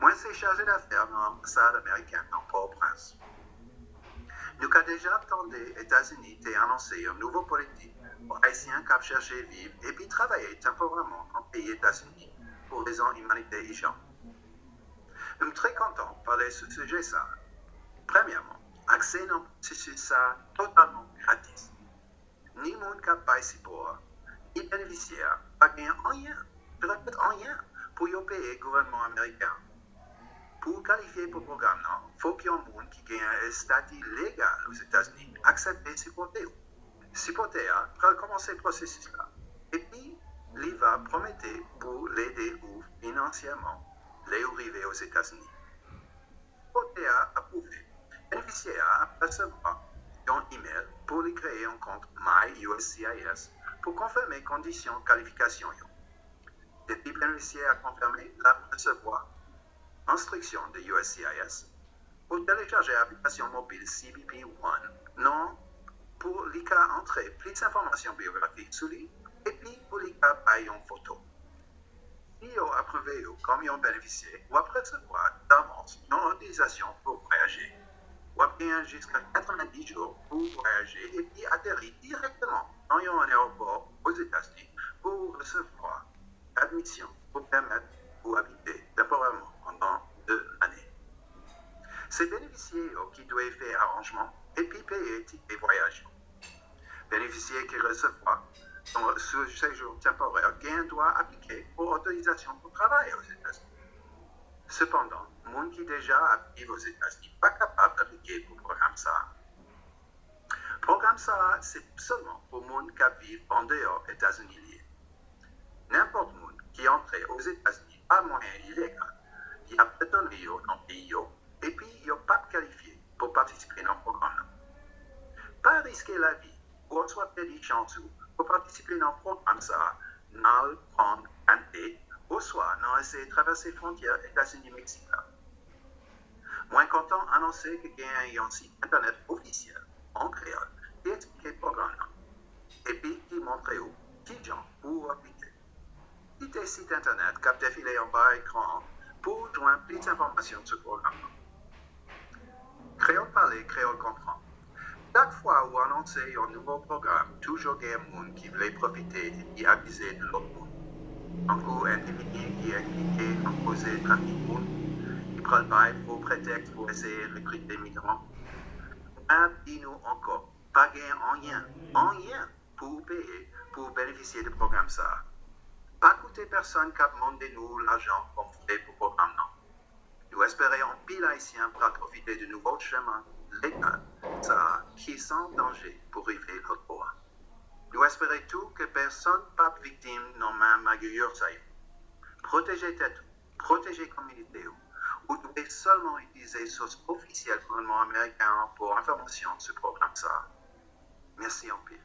Moi, c'est chargé d'affaires dans l'ambassade américaine en Port-au-Prince. Nous avons déjà entendu les États-Unis annoncer une nouvelle politique pour Haïtiens qui cherchent à vivre et puis travailler temporairement en pays États-Unis pour raisons humanitaires et genre. Je suis très content de parler de ce sujet. Ça. Premièrement, accès à un processus ça totalement gratis. Ni monde qui paye ici pour, ni bénéficiaire, pas gagner rien, je répète rien, pour y payer le gouvernement américain. Pour qualifier pour le programme, il faut qu'il y ait un monde qui gagne un statut légal aux États-Unis, accepter supporter. Supporter, pour commencer le processus là. Et puis, il va promettre pour l'aider ou financièrement les arriver aux États-Unis. Supporter approuvé. Bénéficiaire à recevoir un email pour lui créer un compte MyUSCIS pour confirmer les conditions de qualification. Depuis bénéficiaire a confirmé, la recevoir instruction de USCIS pour télécharger l'application mobile CBP One, non pour lui entrer plus d'informations biographiques sur lui et puis pour lui payer une photo. Si vous approuvé comme un bénéficiaire, ou après recevoir d'avance une autorisation pour voyager, ou bien jusqu'à 90 jours pour voyager et puis atterrir directement dans un aéroport aux États-Unis pour recevoir admission pour permettre ou habiter temporairement pendant 2 années. C'est bénéficiaire qui doit faire arrangement et puis payer ticket voyage. Bénéficiaire qui recevra ce séjour temporaire gain doit appliquer pour autorisation pour travailler aux États-Unis. Cependant, le monde qui déjà actif aux États-Unis n'est pas capable d'appliquer pour le programme ça. Le programme ça, c'est seulement pour le monde qui vit en dehors des États-Unis. N'importe monde qui entre aux États-Unis par moyen illégal, qui a prétendu dans le pays et puis il n'est pas qualifié pour participer dans le programme. Pas risquer la vie ou soit perdu chance pour participer dans le programme ça, dans le prendre canté, ou soit dans essayer de traverser les frontières États-Unis-Mexique. Moins content annoncer qu'il y a un site internet officiel en créole qui explique le programme et puis qui montre où, qui gens pour appliquer. Quittez le site internet qui a défilé en bas écran pour joindre plus d'informations sur le programme. Créole parler, créole comprend. Chaque fois où annoncer un nouveau programme, toujours il y a des gens qui veulent profiter et abuser de l'autre monde. Un coup, un individu qui est cliqué en poser trafic monde, qui prend le bail pour prétexte pour essayer de recruter des migrants. Dis-nous encore, pas gagner rien pour payer, pour bénéficier du programme ça. Pas coûter personne qui a demandé nous l'argent qu'on fait pour le programme, non. Nous espérons pile haïtien pour profiter de nouveaux chemins légaux, ça, qui sans danger pour arriver à l'autre bord. Nous espérons tout que personne pas victime non même maguillure ça. Protégez tête, protégez communauté. Vous devez seulement utiliser source officielle du gouvernement américain pour information sur le programme ça. Merci en pile.